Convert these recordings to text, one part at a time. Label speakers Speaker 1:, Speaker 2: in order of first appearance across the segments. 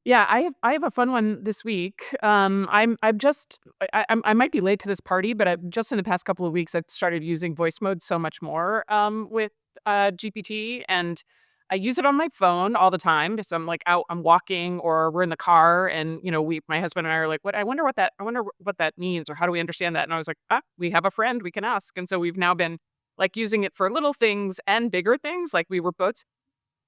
Speaker 1: Yeah, I have a fun one this week. I'm just I might be late to this party, but I've just in the past couple of weeks I've started using voice mode so much more with GPT, and I use it on my phone all the time. So I'm like out, I'm walking, or we're in the car, and my husband and I are like, "What? I wonder what that means, or how do we understand that?" And I was like, "Ah, we have a friend we can ask." And so we've now been like using it for little things and bigger things. Like we were both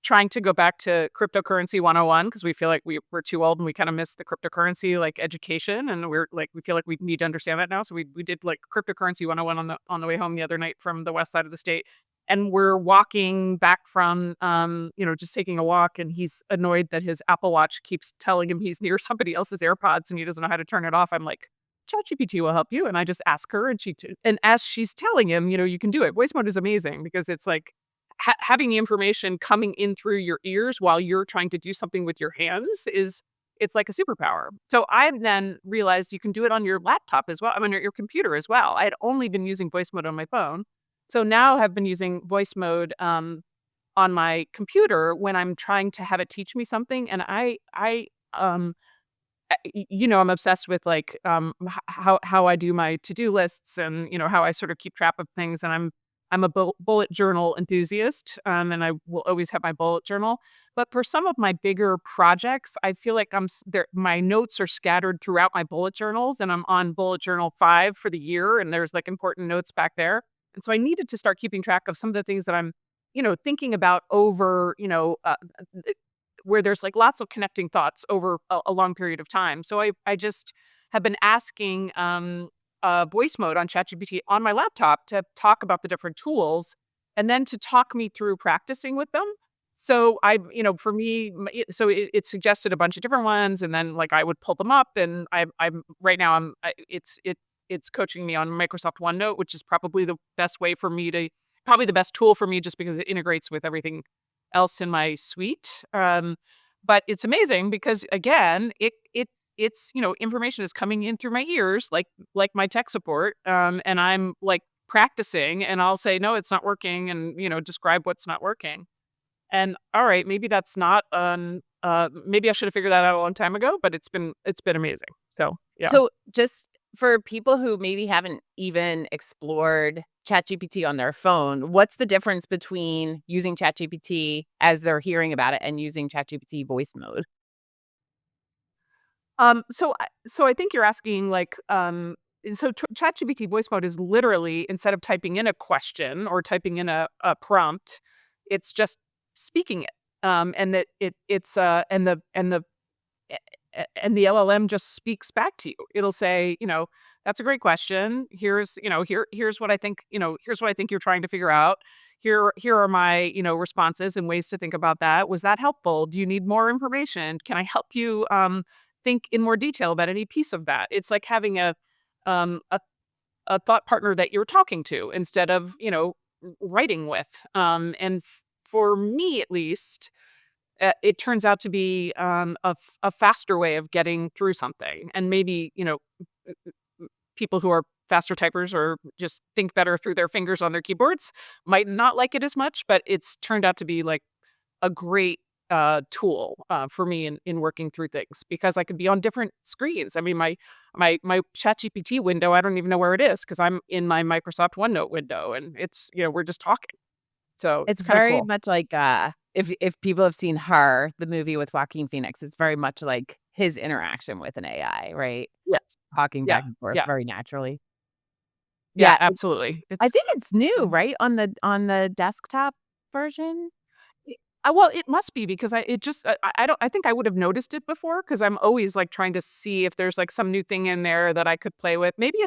Speaker 1: trying to go back to cryptocurrency 101 because we feel like we're too old and we kind of miss the cryptocurrency like education, and we feel like we need to understand that now. So we did like cryptocurrency 101 on the way home the other night from the west side of the state. And we're walking back from just taking a walk, and he's annoyed that his Apple Watch keeps telling him he's near somebody else's AirPods and he doesn't know how to turn it off. I'm like, ChatGPT will help you. And I just ask her, and and as she's telling him, you can do it. Voice mode is amazing because it's like having the information coming in through your ears while you're trying to do something with your hands is it's like a superpower. So I then realized you can do it on your laptop as well. I mean, your computer as well. I had only been using voice mode on my phone. So now I've been using voice mode on my computer when I'm trying to have it teach me something. And um, I'm obsessed with like how I do my to-do lists, and how I sort of keep track of things. And I'm a bullet journal enthusiast, and I will always have my bullet journal. But for some of my bigger projects, I feel like there. My notes are scattered throughout my bullet journals, and I'm on bullet journal 5 for the year, and there's like important notes back there. And so I needed to start keeping track of some of the things that I'm, thinking about over, where there's like lots of connecting thoughts over a long period of time. So I just have been asking voice mode on ChatGPT on my laptop to talk about the different tools and then to talk me through practicing with them. So for me, it suggested a bunch of different ones, and then like I would pull them up, and I'm right now it's coaching me on Microsoft OneNote, which is probably the best way for me to probably the best tool for me just because it integrates with everything else in my suite. But it's amazing because again, it's information is coming in through my ears, like my tech support, and I'm like practicing, and I'll say no, it's not working, and describe what's not working. And all right, maybe that's not maybe I should have figured that out a long time ago, but it's been amazing. So yeah.
Speaker 2: So just for people who maybe haven't even explored ChatGPT on their phone, what's the difference between using ChatGPT as they're hearing about it and using ChatGPT voice mode?
Speaker 1: So I think you're asking like ChatGPT voice mode is literally instead of typing in a question or typing in a prompt, it's just speaking it. And that it's and the LLM just speaks back to you. It'll say, that's a great question. Here's what I think, here's what I think you're trying to figure out. Here are my, responses and ways to think about that. Was that helpful? Do you need more information? Can I help you think in more detail about any piece of that? It's like having um a, a thought partner that you're talking to instead of, writing with. And for me at least, it turns out to be a faster way of getting through something. And maybe, people who are faster typers or just think better through their fingers on their keyboards might not like it as much, but it's turned out to be like a great tool for me in working through things because I could be on different screens. I mean, my ChatGPT window, I don't even know where it is because I'm in my Microsoft OneNote window, and it's we're just talking. So
Speaker 2: It's
Speaker 1: it's kind of
Speaker 2: very
Speaker 1: cool.
Speaker 2: much like, if people have seen Her, the movie with Joaquin Phoenix, it's very much like his interaction with an AI, right?
Speaker 1: Yes.
Speaker 2: Talking
Speaker 1: Yeah.
Speaker 2: back and forth
Speaker 1: Yeah.
Speaker 2: very naturally.
Speaker 1: Yeah.
Speaker 2: Yeah,
Speaker 1: Absolutely.
Speaker 2: I
Speaker 1: It's
Speaker 2: think it's new, right, on the desktop version?
Speaker 1: Well, it must be because I don't I think I would have noticed it before because I'm always, like, trying to see if there's, like, some new thing in there that I could play with. Maybe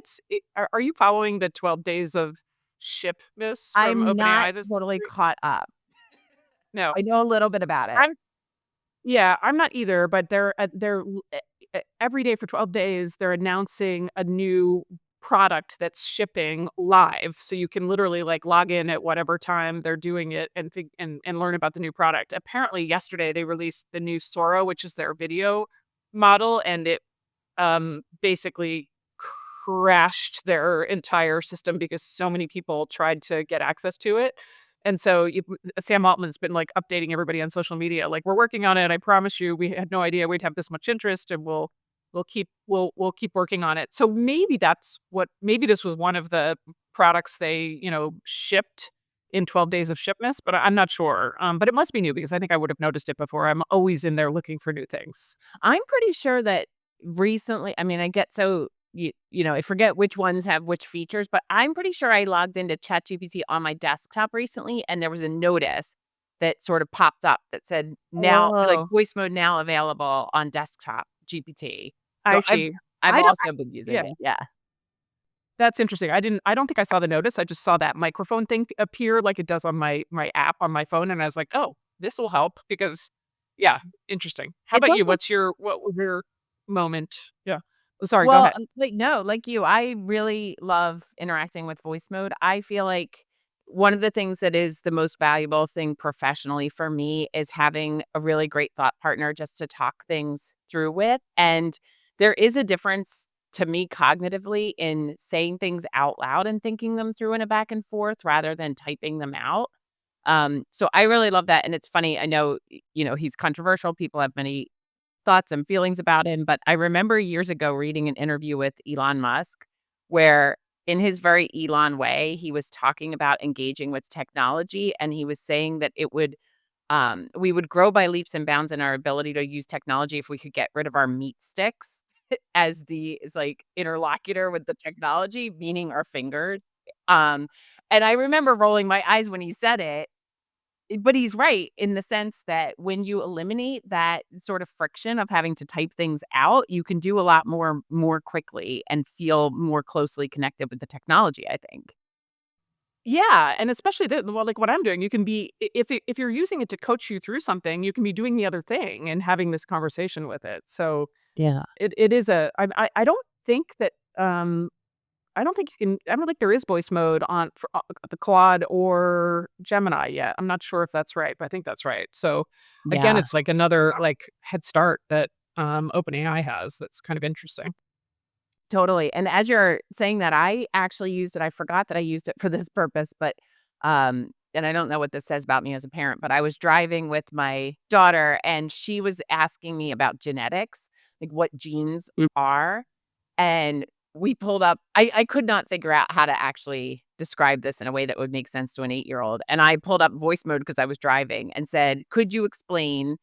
Speaker 1: are you following the 12 days of Shipmas from
Speaker 2: I'm not
Speaker 1: OpenAI this
Speaker 2: totally
Speaker 1: week?
Speaker 2: caught up.
Speaker 1: No.
Speaker 2: I know a little bit about it.
Speaker 1: I'm Yeah, I'm not either, but every day for 12 days, they're announcing a new product that's shipping live, so you can literally, like, log in at whatever time they're doing it and learn about the new product. Apparently, yesterday, they released the new Sora, which is their video model, and it, basically crashed their entire system because so many people tried to get access to it. And so Sam Altman's been like updating everybody on social media, like, we're working on it. I promise you, we had no idea we'd have this much interest, and we'll keep working on it. So maybe this was one of the products they, shipped in 12 days of shipments, but I'm not sure. But it must be new because I think I would have noticed it before. I'm always in there looking for new things.
Speaker 2: I'm pretty sure that recently, I mean, I get so I forget which ones have which features, but I'm pretty sure I logged into ChatGPT on my desktop recently, and there was a notice that sort of popped up that said now, like,
Speaker 1: Oh,
Speaker 2: voice mode now available on desktop GPT.
Speaker 1: I
Speaker 2: So
Speaker 1: see.
Speaker 2: I've
Speaker 1: I don't.
Speaker 2: also been
Speaker 1: Yeah,
Speaker 2: using it. Yeah.
Speaker 1: that's interesting. I don't think I saw the notice. I just saw that microphone thing appear like it does on my app on my phone, and I was like, oh, this will help because, yeah, interesting. How
Speaker 2: It's
Speaker 1: about you?
Speaker 2: also
Speaker 1: What was your moment? Yeah. Sorry. Go
Speaker 2: Well,
Speaker 1: ahead.
Speaker 2: like, no, like you, I really love interacting with voice mode. I feel like one of the things that is the most valuable thing professionally for me is having a really great thought partner just to talk things through with. And there is a difference to me cognitively in saying things out loud and thinking them through in a back and forth rather than typing them out. So I really love that. And it's funny. I know, he's controversial. People have many thoughts and feelings about him, but I remember years ago reading an interview with Elon Musk where in his very Elon way, he was talking about engaging with technology, and he was saying that we would grow by leaps and bounds in our ability to use technology if we could get rid of our meat sticks as the is like interlocutor with the technology, meaning our fingers. Um, and I remember rolling my eyes when he said it, but he's right in the sense that when you eliminate that sort of friction of having to type things out, you can do a lot more quickly and feel more closely connected with the technology, I think.
Speaker 1: Yeah, and especially well, like what I'm doing, you can be if you're using it to coach you through something, you can be doing the other thing and having this conversation with it. So
Speaker 2: Yeah.
Speaker 1: it is a I don't think that I don't think you can. I don't think there is voice mode on for the Claude or Gemini yet. I'm not sure if that's right, but I think that's right. So again,
Speaker 2: Yeah.
Speaker 1: it's like another like head start that OpenAI has. That's kind of interesting.
Speaker 2: Totally, and as you're saying that, I actually used it. I forgot that I used it for this purpose, but, and I don't know what this says about me as a parent, but I was driving with my daughter, and she was asking me about genetics, like what genes
Speaker 1: Mm.
Speaker 2: are, and we pulled up I could not figure out how to actually describe this in a way that would make sense to an 8-year-old, and I pulled up voice mode because I was driving and said, "Could you explain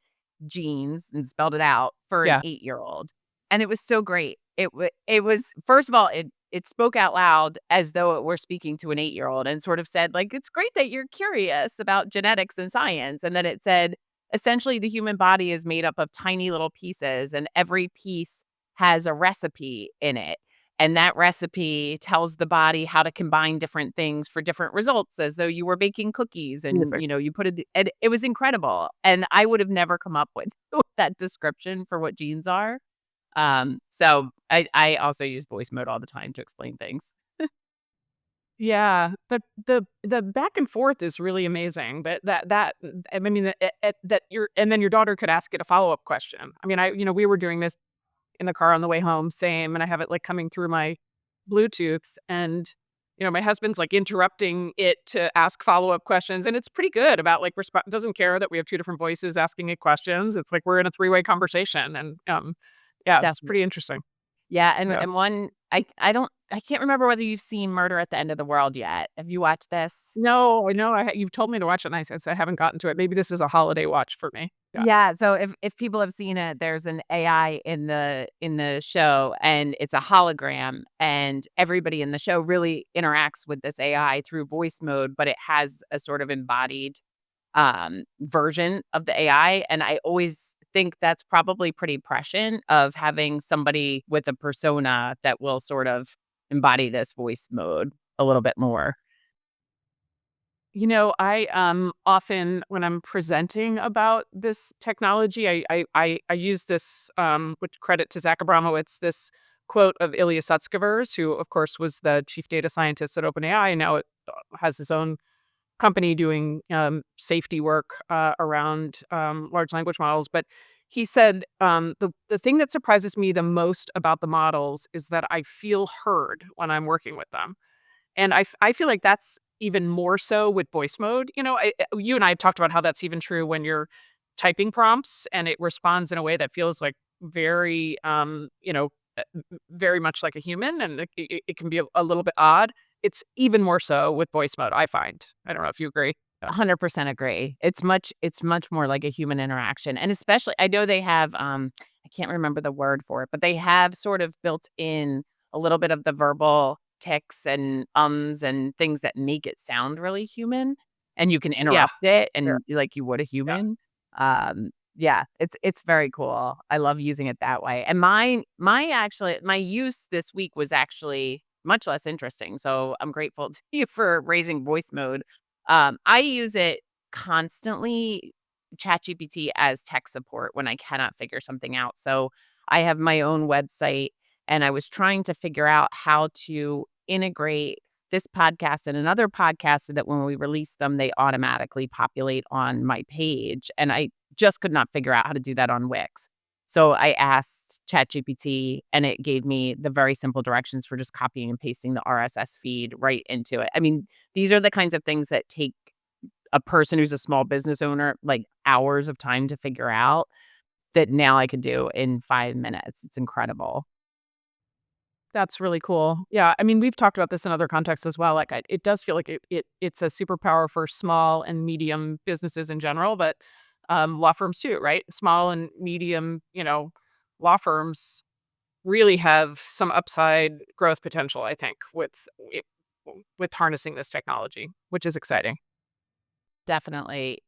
Speaker 2: genes?" and spelled it out for an
Speaker 1: Yeah,
Speaker 2: 8-year-old. And it was so great. It was first of all, it spoke out loud as though it were speaking to an 8-year-old and sort of said, like, "It's great that you're curious about genetics and science." And then it said, essentially, the human body is made up of tiny little pieces, and every piece has a recipe in it. And that recipe tells the body how to combine different things for different results as though you were baking cookies and,
Speaker 1: amazing.
Speaker 2: you put it and it was incredible. And I would have never come up with that description for what genes are. So I also use voice mode all the time to explain things.
Speaker 1: Yeah, the back and forth is really amazing. But I mean that your and then your daughter could ask it a follow up question. I mean, we were doing this in the car on the way home, same, and I have it like coming through my Bluetooth, and my husband's like interrupting it to ask follow up questions, and it's pretty good about like doesn't care that we have two different voices asking it questions. It's like we're in a three-way conversation, and yeah, it's
Speaker 2: Definitely.
Speaker 1: pretty interesting.
Speaker 2: Yeah, and
Speaker 1: Yeah.
Speaker 2: one I can't remember whether you've seen Murder at the End of the World yet. Have you watched this?
Speaker 1: No, I know. You've told me to watch it, and I haven't gotten to it. Maybe this is a holiday watch for me. Yeah.
Speaker 2: Yeah, so if people have seen it, there's an AI in the show, and it's a hologram, and everybody in the show really interacts with this AI through voice mode, but it has a sort of embodied, version of the AI, and I always think that's probably pretty prescient of having somebody with a persona that will sort of embody this voice mode a little bit more.
Speaker 1: I often when I'm presenting about this technology, I use this which credit to Zach Abramowitz, this quote of Ilya Sutskever's, who of course was the chief data scientist at OpenAI, and now it has his own company doing safety work around large language models. But he said the thing that surprises me the most about the models is that I feel heard when I'm working with them. And I feel like that's even more so with voice mode. You and I have talked about how that's even true when you're typing prompts and it responds in a way that feels like very, very much like a human, and it can be a little bit odd. It's even more so with voice mode, I find. I don't know if you agree. Yeah.
Speaker 2: 100% agree. It's much more like a human interaction, and especially I know they have, I can't remember the word for it, but they have sort of built in a little bit of the verbal tics and ums and things that make it sound really human, and you can
Speaker 1: Yeah.
Speaker 2: interrupt it
Speaker 1: Sure.
Speaker 2: and like you would a
Speaker 1: Yeah.
Speaker 2: human. Yeah, it's very cool. I love using it that way. And my use this week was actually much less interesting. So I'm grateful to you for raising voice mode. I use it constantly, ChatGPT, as tech support when I cannot figure something out. So I have my own website and I was trying to figure out how to integrate this podcast and another podcast so that when we release them, they automatically populate on my page. And I just could not figure out how to do that on Wix. So I asked ChatGPT and it gave me the very simple directions for just copying and pasting the RSS feed right into it. I mean, these are the kinds of things that take a person who's a small business owner like hours of time to figure out that now I could do in 5 minutes. It's incredible.
Speaker 1: That's really cool. Yeah, I mean, we've talked about this in other contexts as well. Like, it does feel like it's a superpower for small and medium businesses in general, but law firms too, right? Small and medium, law firms really have some upside growth potential, I think, with harnessing this technology, which is exciting.
Speaker 2: Definitely.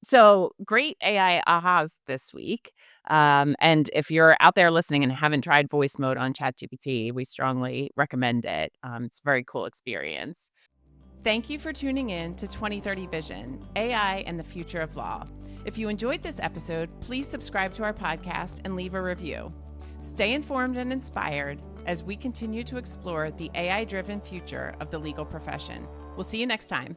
Speaker 2: So great AI ahas this week. And if you're out there listening and haven't tried voice mode on ChatGPT, we strongly recommend it. It's a very cool experience. Thank you for tuning in to 2030 Vision, AI and the Future of Law. If you enjoyed this episode, please subscribe to our podcast and leave a review. Stay informed and inspired as we continue to explore the AI-driven future of the legal profession. We'll see you next time.